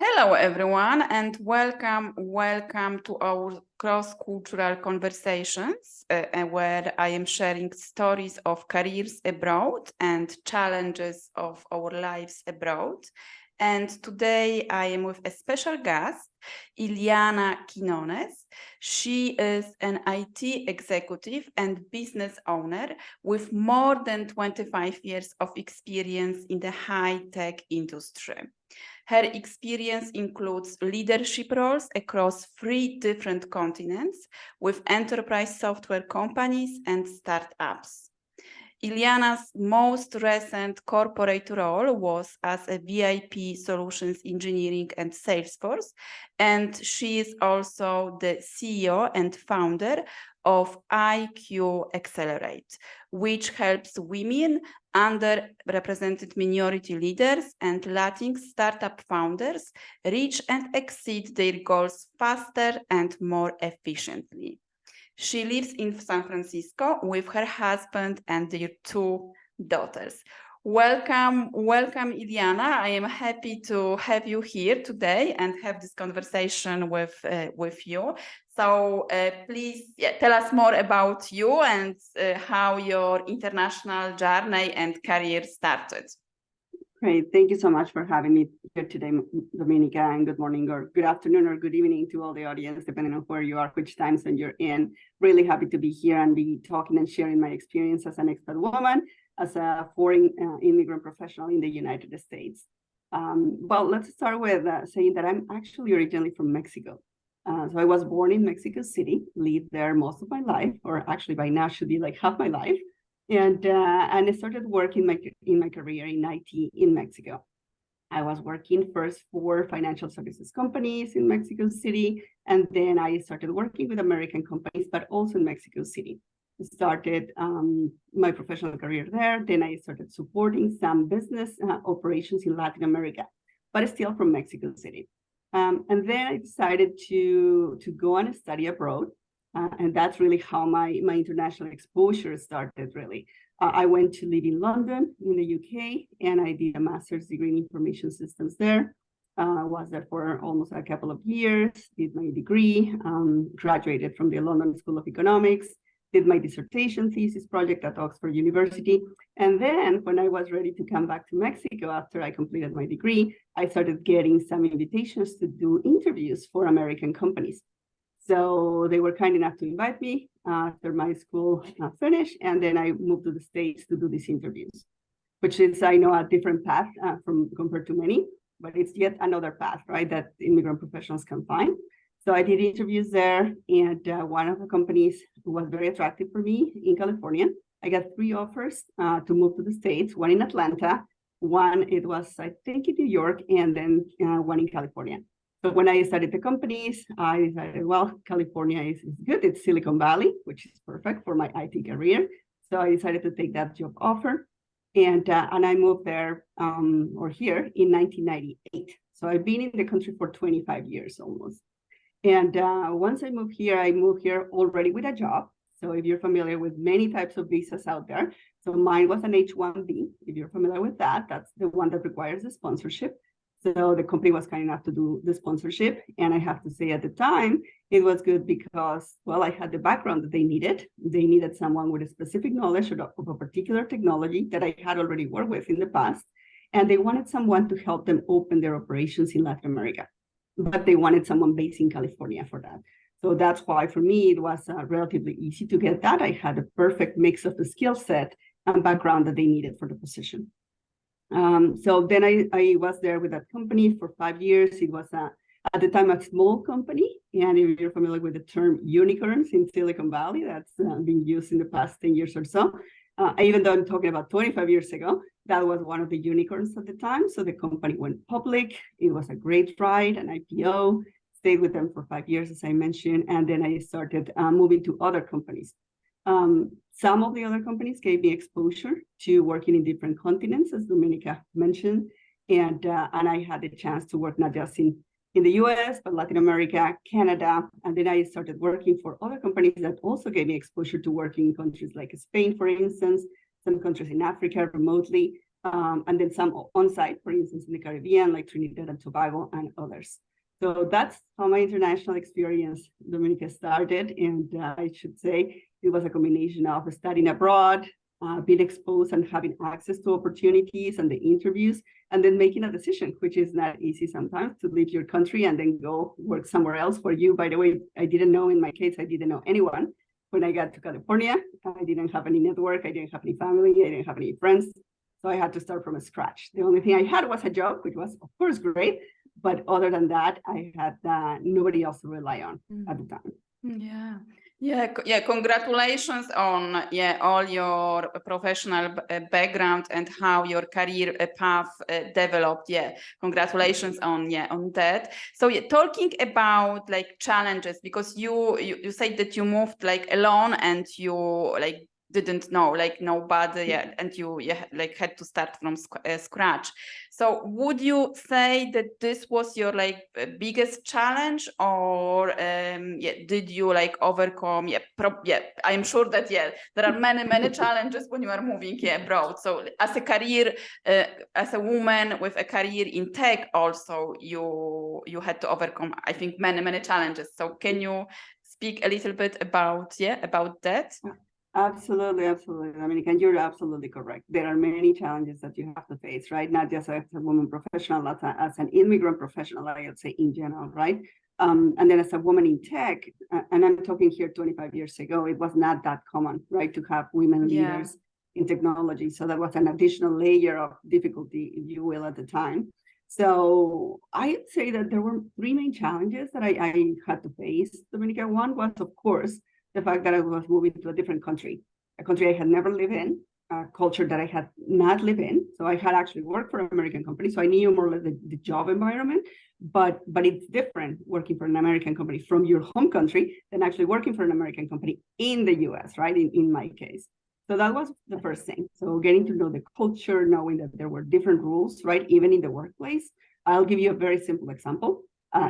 Hello, everyone, and welcome to our Cross-Cultural Conversations, where I am sharing stories of careers abroad and challenges of our lives abroad. And today I am with a special guest, Iliana Quinonez. She is an IT executive and business owner with more than 25 years of experience in the high-tech industry. Her experience includes leadership roles across 3 different continents with enterprise software companies and startups. Iliana's most recent corporate role was as a VIP Solutions Engineering and Salesforce, and she is also the CEO and founder of IQ Accelerate, which helps women, underrepresented minority leaders, and Latin startup founders reach and exceed their goals faster and more efficiently. She lives in San Francisco with her husband and their 2 daughters. Welcome, Iliana. I am happy to have you here today and have this conversation with you. So please tell us more about you and how your international journey and career started. Great. Thank you so much for having me here today, Dominica, and good morning or good afternoon or good evening to all the audience, depending on where you are, which time zone you're in. Really happy to be here and be talking and sharing my experience as an expat woman, as a foreign immigrant professional in the United States. Well, let's start with saying that I'm actually originally from Mexico. So I was born in Mexico City, lived there most of my life, or actually by now should be like half my life. And I started working in my career in IT in Mexico. I was working first for financial services companies in Mexico City, and then I started working with American companies, but also in Mexico City. I started my professional career there. Then I started supporting some business operations in Latin America, but still from Mexico City. And then I decided to go and study abroad. And that's really how my international exposure started, really. I went to live in London, in the UK, and I did a master's degree in information systems there. I was there for almost a couple of years, did my degree, graduated from the London School of Economics, did my dissertation thesis project at Oxford University. And then when I was ready to come back to Mexico after I completed my degree, I started getting some invitations to do interviews for American companies. So they were kind enough to invite me after my school finished, and then I moved to the States to do these interviews, which is, I know, a different path compared to many, but it's yet another path, right, that immigrant professionals can find. So I did interviews there, and one of the companies was very attractive for me in California. I got 3 offers to move to the States, one in Atlanta, one it was, I think, in New York, and then one in California. So when I started the companies, I decided, well, California is good. It's Silicon Valley, which is perfect for my IT career. So I decided to take that job offer. And I moved there or here in 1998. So I've been in the country for 25 years almost. And once I moved here already with a job. So if you're familiar with many types of visas out there, so mine was an H-1B. If you're familiar with that, that's the one that requires a sponsorship. So the company was kind enough to do the sponsorship. And I have to say at the time, it was good because, well, I had the background that they needed. They needed someone with a specific knowledge of a particular technology that I had already worked with in the past. And they wanted someone to help them open their operations in Latin America. But they wanted someone based in California for that. So that's why for me, it was relatively easy to get that. I had a perfect mix of the skill set and background that they needed for the position. So then I was there with that company for 5 years. It was at the time a small company. And if you're familiar with the term unicorns in Silicon Valley, that's been used in the past 10 years or so. Even though I'm talking about 25 years ago, that was one of the unicorns at the time. So the company went public. It was a great ride, an IPO, stayed with them for 5 years, as I mentioned. And then I started moving to other companies. Some of the other companies gave me exposure to working in different continents, as Dominica mentioned, and I had the chance to work not just in the US, but Latin America, Canada, and then I started working for other companies that also gave me exposure to working in countries like Spain, for instance, some countries in Africa remotely. and then some on-site, for instance, in the Caribbean, like Trinidad and Tobago and others. So that's how my international experience, Dominica, started. And I should say it was a combination of studying abroad, being exposed and having access to opportunities and the interviews, and then making a decision, which is not easy sometimes, to leave your country and then go work somewhere else. For you, by the way, I didn't know, in my case, I didn't know anyone. When I got to California, I didn't have any network, I didn't have any family, I didn't have any friends. So I had to start from scratch. The only thing I had was a job, which was, of course, great. But other than that, I had nobody else to rely on at the time. Yeah. Congratulations on all your professional background and how your career path developed. Congratulations on that. So talking about like challenges, because you said that you moved like alone and you like didn't know like nobody and you like had to start from scratch. So would you say that this was your like biggest challenge, or did you like overcome I'm sure that there are many challenges when you are moving abroad. So as a career as a woman with a career in tech also, you had to overcome, I think, many challenges. So can you speak a little bit about that? Absolutely. Dominica, and you're absolutely correct. There are many challenges that you have to face, right? Not just as a woman professional, as an immigrant professional, I would say in general, right? And then as a woman in tech, and I'm talking here 25 years ago, it was not that common, right, to have women leaders in technology. So that was an additional layer of difficulty, if you will, at the time. So I'd say that there were three main challenges that I had to face, Dominica. One was, of course, the fact that I was moving to a different country, a country I had never lived in, a culture that I had not lived in. So I had actually worked for an American company, so I knew more or less the job environment, but it's different working for an American company from your home country than actually working for an American company in the US, right, in my case. So that was the first thing. So getting to know the culture, knowing that there were different rules, right, even in the workplace. I'll give you a very simple example.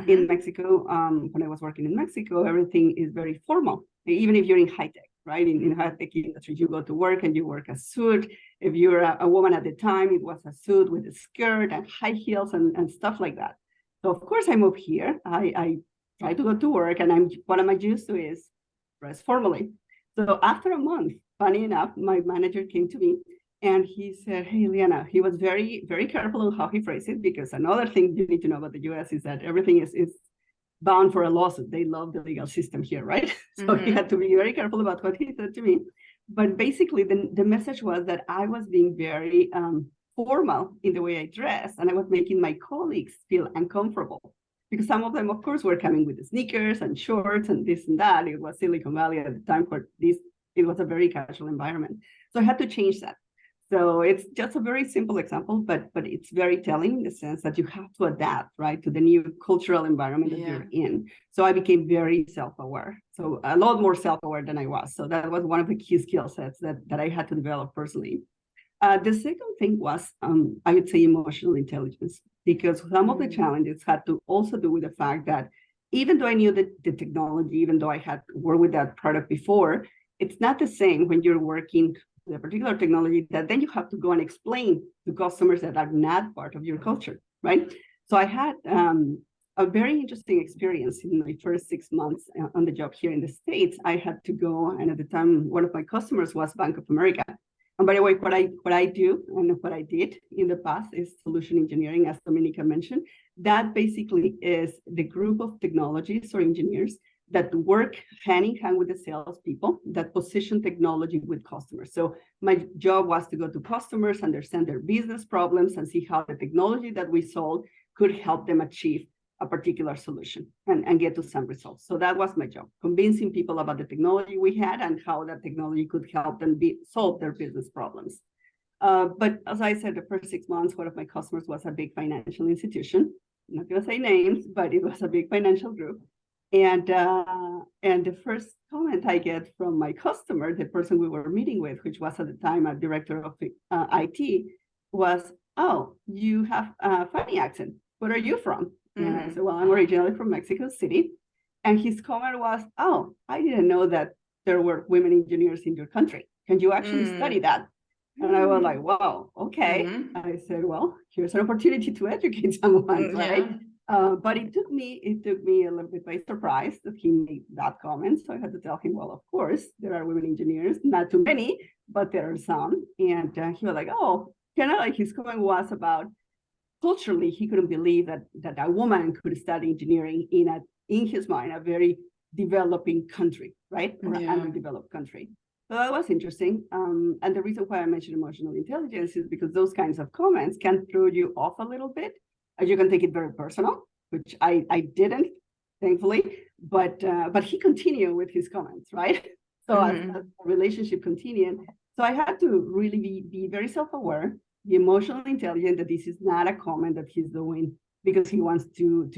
In Mexico, when I was working in Mexico, everything is very formal. Even if you're in high tech, right? In high tech industry, you go to work and you work a suit. If you're a woman at the time, it was a suit with a skirt and high heels and stuff like that. So of course I moved here. I try to go to work, and what am I used to is dress formally. So after a month, funny enough, my manager came to me and he said, "Hey, Iliana," he was very, very careful on how he phrased it, because another thing you need to know about the US is that everything is bound for a lawsuit. They love the legal system here, right? So he had to be very careful about what he said to me. But basically, the message was that I was being very formal in the way I dressed, and I was making my colleagues feel uncomfortable. Because some of them, of course, were coming with the sneakers and shorts and this and that. It was Silicon Valley at the time for this. It was a very casual environment. So I had to change that. So it's just a very simple example, but it's very telling in the sense that you have to adapt, right, to the new cultural environment that you're in. So I became very self-aware, so a lot more self-aware than I was. So that was one of the key skill sets that I had to develop personally. The second thing was, I would say, emotional intelligence, because some of the challenges had to also do with the fact that even though I knew the technology, even though I had worked with that product before, it's not the same when you're working with a particular technology that then you have to go and explain to customers that are not part of your culture, right? So I had a very interesting experience in my first 6 months on the job here in the States. I had to go, and at the time, one of my customers was Bank of America. And by the way, what I do and what I did in the past is solution engineering, as Dominica mentioned. That basically is the group of technologists or engineers that work hand in hand with the salespeople that position technology with customers. So my job was to go to customers, understand their business problems, and see how the technology that we sold could help them achieve a particular solution and get to some results. So that was my job, convincing people about the technology we had and how that technology could help them solve their business problems. But as I said, the first 6 months, one of my customers was a big financial institution. I'm not going to say names, but it was a big financial group. And the first comment I get from my customer, the person we were meeting with, which was at the time a director of IT, was, "Oh, you have a funny accent. Where are you from?" And I said, "Well, I'm originally from Mexico City." And his comment was, "Oh, I didn't know that there were women engineers in your country. Can you actually study that?" And I was like, wow, okay. Mhm. I said, well, here's an opportunity to educate someone, right? Yeah. But it took me a little bit by surprise that he made that comment. So I had to tell him, well, of course, there are women engineers, not too many, but there are some. And he was like, oh, kind of like his comment was about culturally, he couldn't believe that a woman could study engineering in his mind, a very developing country, right? Or an Yeah. underdeveloped country. So that was interesting. And the reason why I mentioned emotional intelligence is because those kinds of comments can throw you off a little bit. You can take it very personal, which I didn't, thankfully. But he continued with his comments, right? So as the relationship continued, so I had to really be very self-aware, be emotionally intelligent, that this is not a comment that he's doing because he wants to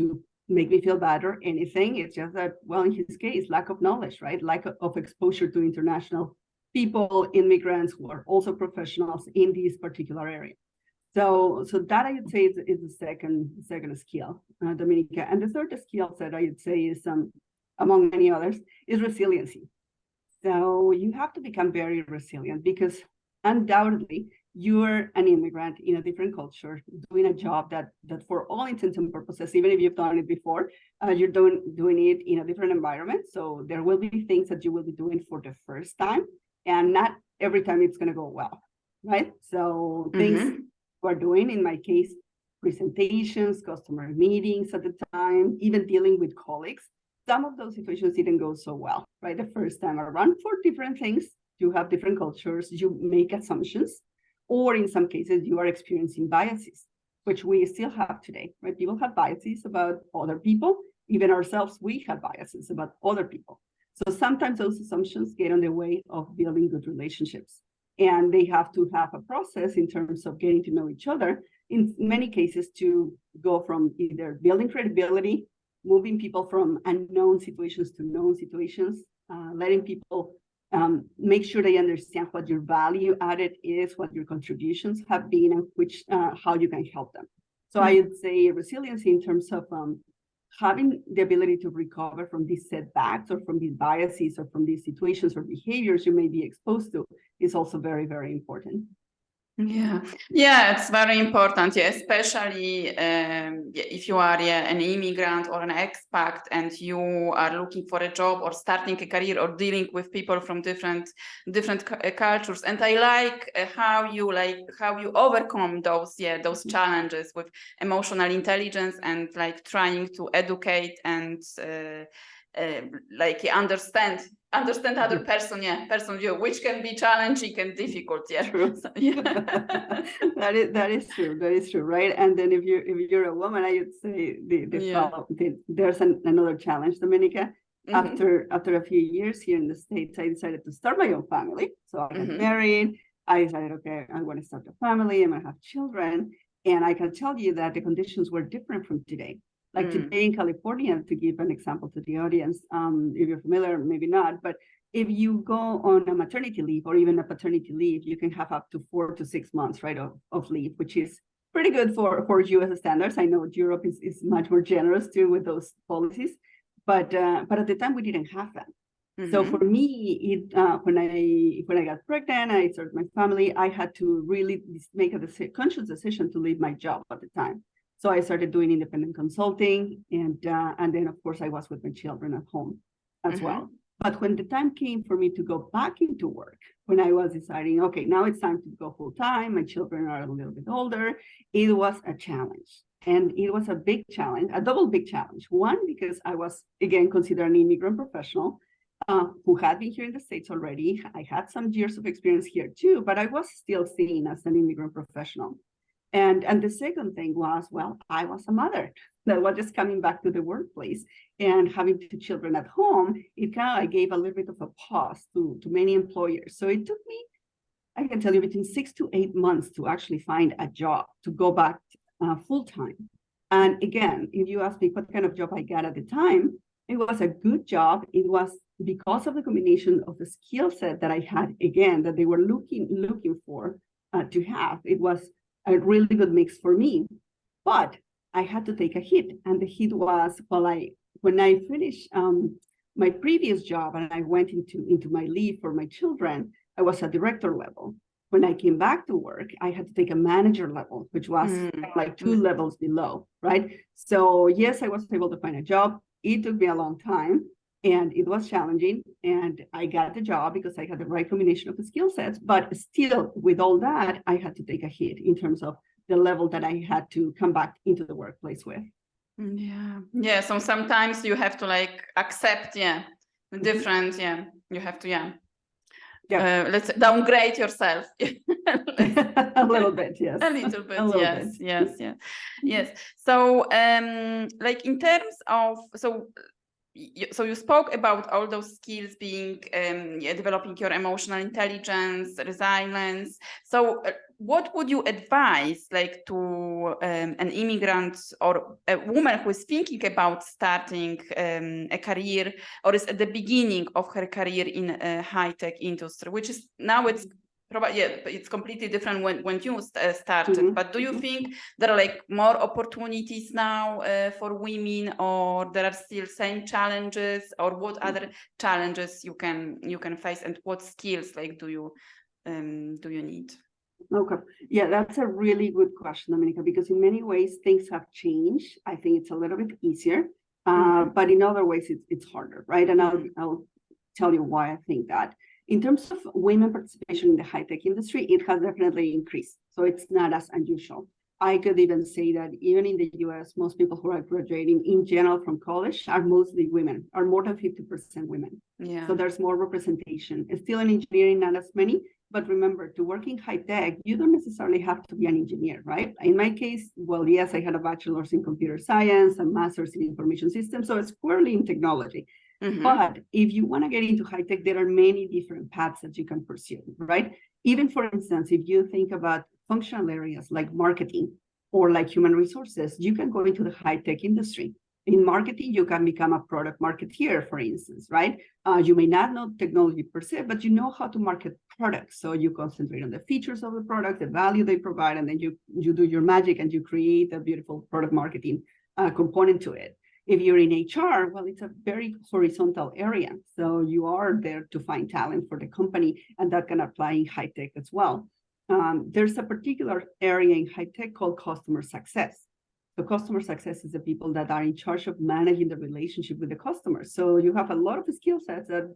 make me feel bad or anything. It's just that, well, in his case, lack of knowledge, right? Lack of exposure to international people, immigrants who are also professionals in this particular area. So that I would say is the second skill, Dominica. And the third skill set I would say is, among many others, is resiliency. So you have to become very resilient because undoubtedly you're an immigrant in a different culture, doing a job that for all intents and purposes, even if you've done it before, you're doing it in a different environment. So there will be things that you will be doing for the first time, and not every time it's going to go well, right? So things we're doing, in my case, presentations, customer meetings at the time, even dealing with colleagues. Some of those situations didn't go so well, right? The first time around for different things. You have different cultures, you make assumptions, or in some cases, you are experiencing biases, which we still have today, right? People have biases about other people, even ourselves, we have biases about other people. So sometimes those assumptions get in the way of building good relationships. And they have to have a process in terms of getting to know each other, in many cases, to go from either building credibility, moving people from unknown situations to known situations, letting people make sure they understand what your value added is, what your contributions have been, and how you can help them. So I would say resiliency in terms of having the ability to recover from these setbacks or from these biases or from these situations or behaviors you may be exposed to is also very, very important. Yeah, it's very important. Yeah, especially if you are an immigrant or an expat and you are looking for a job or starting a career or dealing with people from different cultures. And I like how you overcome those challenges with emotional intelligence and like trying to educate and understand other person view, which can be challenging and difficult. True. So, that is true, right? And then if you're a woman, I would say there's another challenge, Dominica. After a few years here in the States, I decided to start my own family. So I got married. I decided, okay, I want to start a family. I'm going to have children. And I can tell you that the conditions were different from today. Like today in California, to give an example to the audience, if you're familiar, maybe not, but if you go on a maternity leave or even a paternity leave, you can have up to 4 to 6 months, right, of leave, which is pretty good for US standards. I know Europe is much more generous too with those policies, but at the time we didn't have that. So for me, when I got pregnant, I started my family, I had to really make a conscious decision to leave my job at the time. So I started doing independent consulting, and then of course I was with my children at home as well. But when the time came for me to go back into work, when I was deciding, okay, now it's time to go full time, my children are a little bit older, it was a challenge. And it was a big challenge, a double big challenge. One, because I was, again, considered an immigrant professional who had been here in the States already. I had some years of experience here too, but I was still seen as an immigrant professional. And the second thing was, well, I was a mother that was just coming back to the workplace and having 2 children at home. It kind of gave a little bit of a pause to many employers. So it took me, I can tell you, between 6 to 8 months to actually find a job, to go back full time. And again, if you ask me what kind of job I got at the time, it was a good job. It was because of the combination of the skill set that I had, again, that they were looking for to have. It was a really good mix for me, but I had to take a hit, and the hit was when I finished my previous job and I went into my leave for my children. I was at director level. when I came back to work, I had to take a manager level, which was like 2 levels below, right? So yes, I was able to find a job. It took me a long time and it was challenging. And I got the job because I had the right combination of the skill sets. But still, with all that, I had to take a hit in terms of the level that I had to come back into the workplace with. Yeah. So sometimes you have to like accept, the difference. You have to, let's downgrade yourself. A little bit, yes. A little bit, a little yes. Yes. So, like in terms of, so you spoke about all those skills being developing your emotional intelligence, resilience. So what would you advise like to an immigrant or a woman who is thinking about starting a career or is at the beginning of her career in a high-tech industry, which is now it's probably it's completely different when you started. But do you think there are like more opportunities now for women, or there are still same challenges, or what other challenges you can face, and what skills like do you need? Okay, yeah, that's a really good question, Dominica, because in many ways things have changed. I think it's a little bit easier, but in other ways it's harder, right? And I'll tell you why I think that. In terms of women participation in the high-tech industry, it has definitely increased. So it's not as unusual. I could even say that even in the US, most people who are graduating in general from college are mostly women, are more than 50% women. Yeah. So there's more representation. It's still in engineering, not as many, but remember, to work in high-tech, you don't necessarily have to be an engineer, right? In my case, well, yes, I had a bachelor's in computer science, a master's in information systems, so it's squarely in technology. But if you want to get into high tech, there are many different paths that you can pursue, right? Even for instance, if you think about functional areas like marketing or like human resources, you can go into the high tech industry. In marketing, you can become a product marketeer, for instance, right? You may not know technology per se, but you know how to market products. So you concentrate on the features of the product, the value they provide, and then you do your magic and you create a beautiful product marketing component to it. If you're in HR, well, it's a very horizontal area. So you are there to find talent for the company, and that can apply in high tech as well. There's a particular area in high tech called customer success. So customer success is the people that are in charge of managing the relationship with the customers. So you have a lot of skill sets that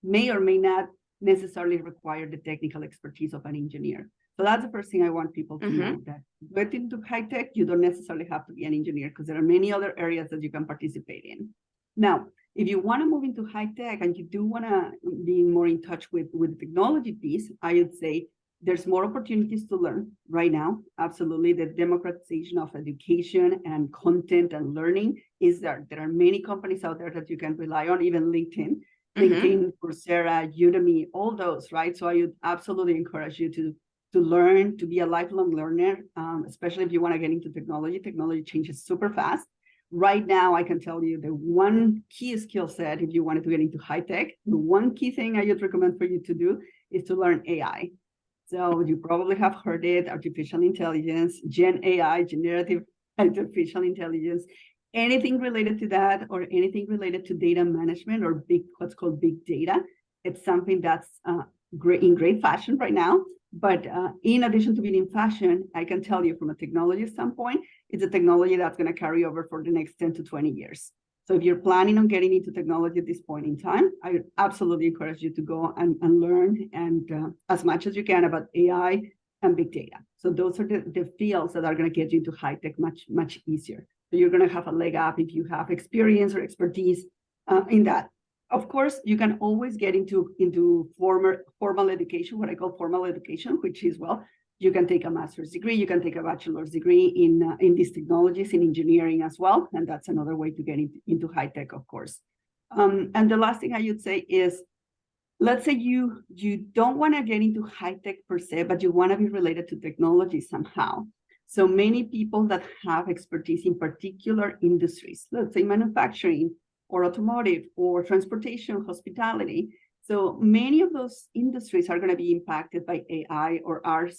may or may not necessarily require the technical expertise of an engineer. So that's the first thing I want people to know, that get into high tech, you don't necessarily have to be an engineer because there are many other areas that you can participate in. Now, if you want to move into high tech and you do want to be more in touch with the technology piece, I would say there's more opportunities to learn right now. Absolutely. The democratization of education and content and learning is there. There are many companies out there that you can rely on, even LinkedIn, Coursera, Udemy, all those, right? So I would absolutely encourage you to learn, to be a lifelong learner, especially if you want to get into technology. Technology changes super fast. Right now, I can tell you the one key skill set, if you wanted to get into high tech, the one key thing I would recommend for you to do is to learn AI. So you probably have heard it, artificial intelligence, Gen AI, generative artificial intelligence, anything related to that or anything related to data management or what's called big data. It's something that's in great fashion right now. But in addition to being in fashion, I can tell you from a technology standpoint, it's a technology that's going to carry over for the next 10 to 20 years. So if you're planning on getting into technology at this point in time, I would absolutely encourage you to go and learn and as much as you can about AI and big data. So those are the fields that are going to get you into high tech much easier. So you're going to have a leg up if you have experience or expertise in that. Of course, you can always get into formal education, what I call formal education, which is, well, you can take a master's degree, you can take a bachelor's degree in these technologies, in engineering as well, and that's another way to get into high tech, of course. And the last thing I would say is, let's say you don't want to get into high tech per se, but you want to be related to technology somehow. So many people that have expertise in particular industries, let's say manufacturing, or automotive, or transportation, hospitality. So many of those industries are going to be impacted by AI or are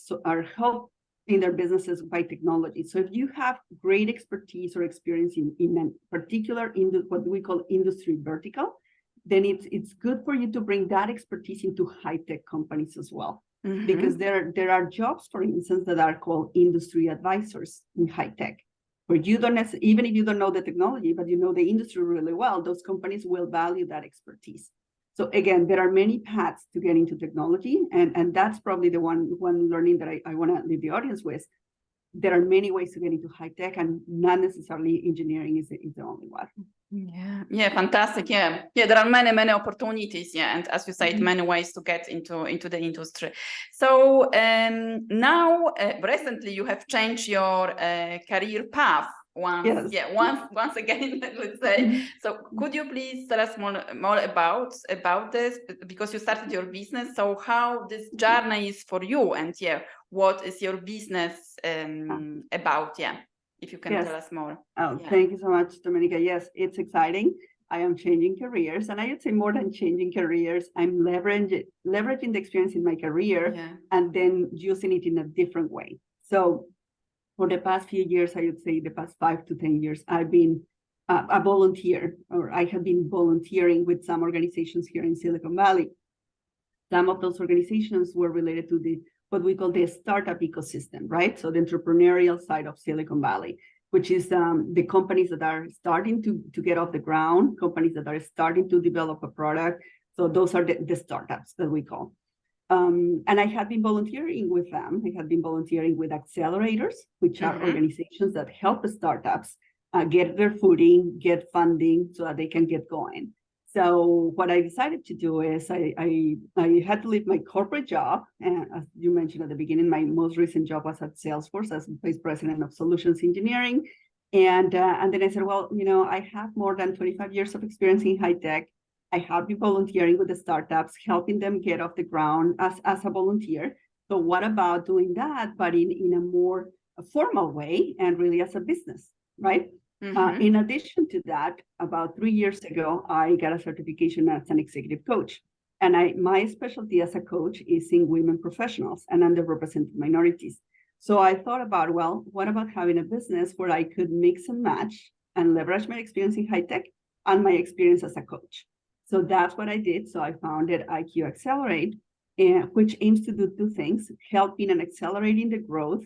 helped in their businesses by technology. So if you have great expertise or experience in a particular what we call industry vertical, then it's good for you to bring that expertise into high-tech companies as well. because there are jobs, for instance, that are called industry advisors in high tech, where you don't even if you don't know the technology, but you know the industry really well, those companies will value that expertise. So again, there are many paths to get into technology, and that's probably the one learning that I want to leave the audience with. There are many ways to get into high tech, and not necessarily engineering is the only one. Yeah, fantastic. Yeah, there are many opportunities. Yeah, and as you said, many ways to get into the industry. So now, recently, you have changed your career path once. Yes. Once again, let's say. So could you please tell us more about this, because you started your business? So how this journey is for you, and what is your business about? Yeah. If you can tell us more. Thank you so much, Domenica. Yes, it's exciting. I am changing careers, and I would say more than changing careers, I'm leveraging the experience in my career and then using it in a different way. So for the past few years, I would say the past 5 to 10 years, I've been a volunteer, or I have been volunteering with some organizations here in Silicon Valley. Some of those organizations were related to what we call the startup ecosystem, right? So the entrepreneurial side of Silicon Valley, which is the companies that are starting to get off the ground, companies that are starting to develop a product. So those are the startups that we call. And I had been volunteering with them. I had been volunteering with accelerators, which are organizations that help startups get their footing, get funding so that they can get going. So what I decided to do is I had to leave my corporate job. And as you mentioned at the beginning, my most recent job was at Salesforce as Vice President of Solutions Engineering. And then I said, well, I have more than 25 years of experience in high tech. I have been volunteering with the startups, helping them get off the ground as a volunteer. So what about doing that, but in a more formal way and really as a business, right? In addition to that, about 3 years ago, I got a certification as an executive coach. And my specialty as a coach is in women professionals and underrepresented minorities. So I thought about, well, what about having a business where I could mix and match and leverage my experience in high tech and my experience as a coach? So that's what I did. So I founded IQ Accelerate, which aims to do 2 things: helping and accelerating the growth,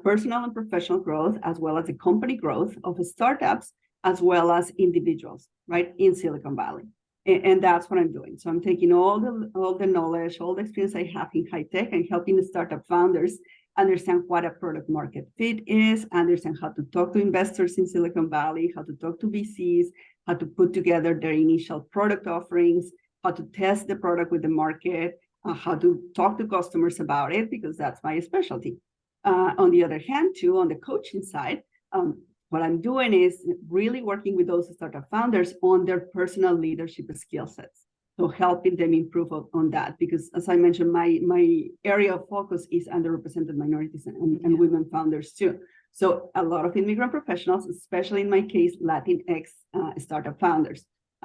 personal and professional growth, as well as the company growth of startups, as well as individuals, right, in Silicon Valley. And that's what I'm doing. So I'm taking all the knowledge, all the experience I have in high tech, and helping the startup founders understand what a product market fit is, understand how to talk to investors in Silicon Valley, how to talk to VCs, how to put together their initial product offerings, how to test the product with the market, how to talk to customers about it, because that's my specialty. On the other hand, too, on the coaching side, what I'm doing is really working with those startup founders on their personal leadership skill sets. So helping them improve on that, because as I mentioned, my area of focus is underrepresented minorities and women founders too. So a lot of immigrant professionals, especially in my case, Latinx startup founders,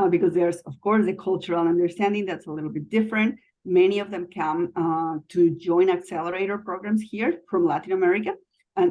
because there's, of course, the cultural understanding that's a little bit different. Many of them come to join accelerator programs here from Latin America,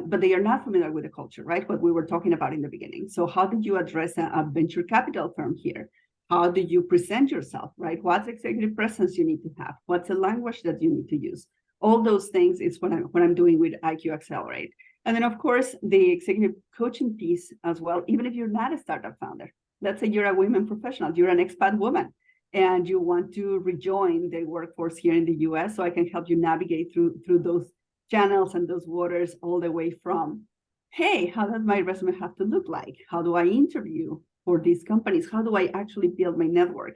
but they are not familiar with the culture, right? What we were talking about in the beginning. So how did you address a venture capital firm here? How do you present yourself, right? What's executive presence you need to have? What's the language that you need to use? All those things is what I'm doing with IQ Accelerate. And then, of course, the executive coaching piece as well, even if you're not a startup founder. Let's say you're a women professional, you're an expat woman, and you want to rejoin the workforce here in the US, so I can help you navigate through those channels and those waters, all the way from, hey, how does my resume have to look like? How do I interview for these companies? How do I actually build my network?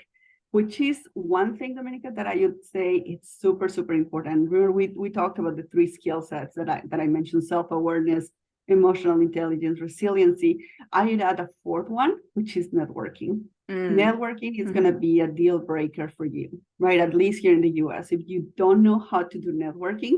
Which is one thing, Domenica, that I would say it's super, super important. We talked about the 3 skill sets that I mentioned: self-awareness, emotional intelligence, resiliency. I'd add a 4th one, which is networking. Networking is going to be a deal breaker for you, right? At least here in the US. If you don't know how to do networking,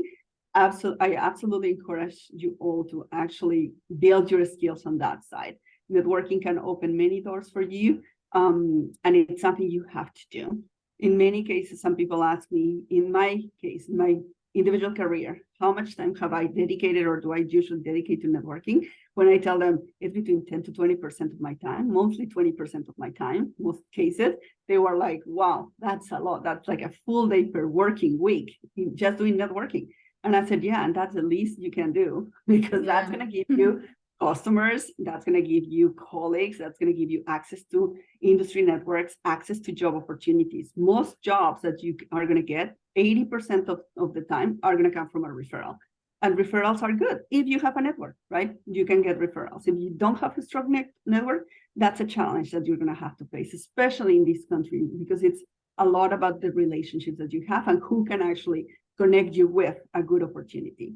I absolutely encourage you all to actually build your skills on that side. Networking can open many doors for you, and it's something you have to do. In many cases, some people ask me, in my case, my individual career, how much time have I dedicated or do I usually dedicate to networking? When I tell them it's between 10 to 20% of my time, mostly 20% of my time, most cases, they were like, wow, that's a lot. That's like a full day per working week in just doing networking. And I said, yeah, and that's the least you can do, because that's going to give you customers, that's going to give you colleagues, that's going to give you access to industry networks, access to job opportunities. Most jobs that you are going to get, 80% of the time are going to come from a referral. And referrals are good if you have a network, right? You can get referrals. If you don't have a strong network, that's a challenge that you're going to have to face, especially in this country, because it's a lot about the relationships that you have and who can actually connect you with a good opportunity.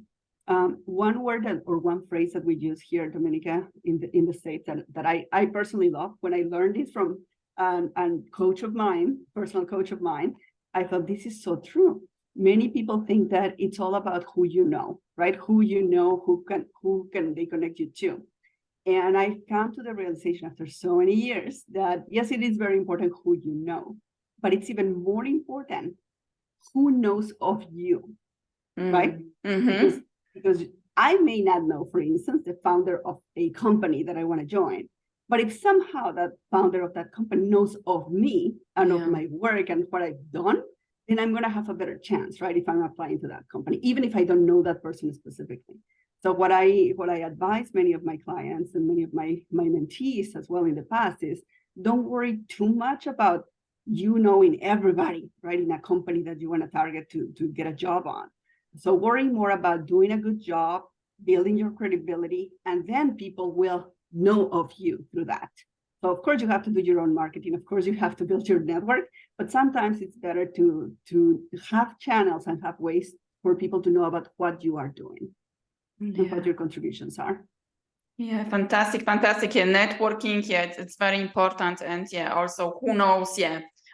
One word or one phrase that we use here, Dominica, in the States that I personally love, when I learned this from a coach of mine, personal coach of mine, I thought this is so true. Many people think that it's all about who you know, right? Who you know, who can they connect you to. And I come to the realization after so many years that yes, it is very important who you know, but it's even more important who knows of you, right? Because I may not know, for instance, the founder of a company that I want to join, but if somehow that founder of that company knows of me and of my work and what I've done, then I'm going to have a better chance, right? If I'm applying to that company, even if I don't know that person specifically. So what I advise many of my clients and many of my mentees as well in the past is don't worry too much about you knowing everybody, right, in a company that you want to target to get a job on. So worry more about doing a good job, building your credibility, and then people will know of you through that. So of course you have to do your own marketing. Of course you have to build your network, but sometimes it's better to have channels and have ways for people to know about what you are doing and what your contributions are. Yeah, fantastic. Yeah, networking, it's very important. And also who knows,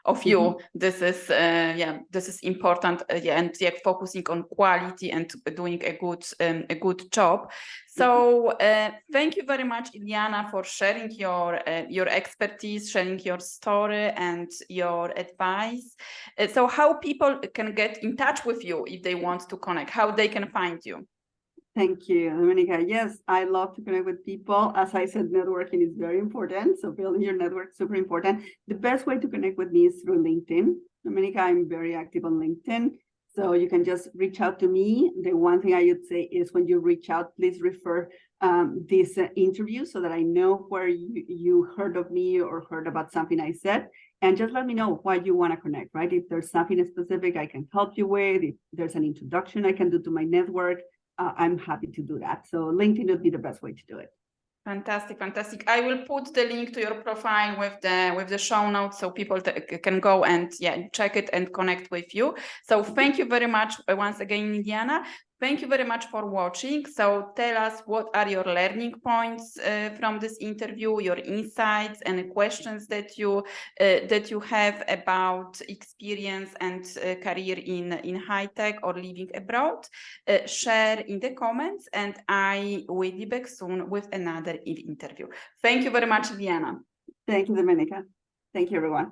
of you. This is important. And focusing on quality and doing a good job. So thank you very much, Iliana, for sharing your expertise, sharing your story and your advice. So how people can get in touch with you if they want to connect, how they can find you. Thank you, Dominica. Yes, I love to connect with people. As I said, networking is very important. So building your network is super important. The best way to connect with me is through LinkedIn. Dominica, I'm very active on LinkedIn. So you can just reach out to me. The one thing I would say is when you reach out, please refer this interview so that I know where you heard of me or heard about something I said. And just let me know why you want to connect, right? If there's something specific I can help you with, if there's an introduction I can do to my network, I'm happy to do that. So LinkedIn would be the best way to do it. Fantastic. I will put the link to your profile with the show notes so people can go and check it and connect with you. So thank you very much once again, Iliana. Thank you very much for watching. So tell us what are your learning points from this interview, your insights and questions that you have about experience and career in high tech or living abroad. Share in the comments, and I will be back soon with another interview. Thank you very much, Iliana. Thank you, Dominica. Thank you, everyone.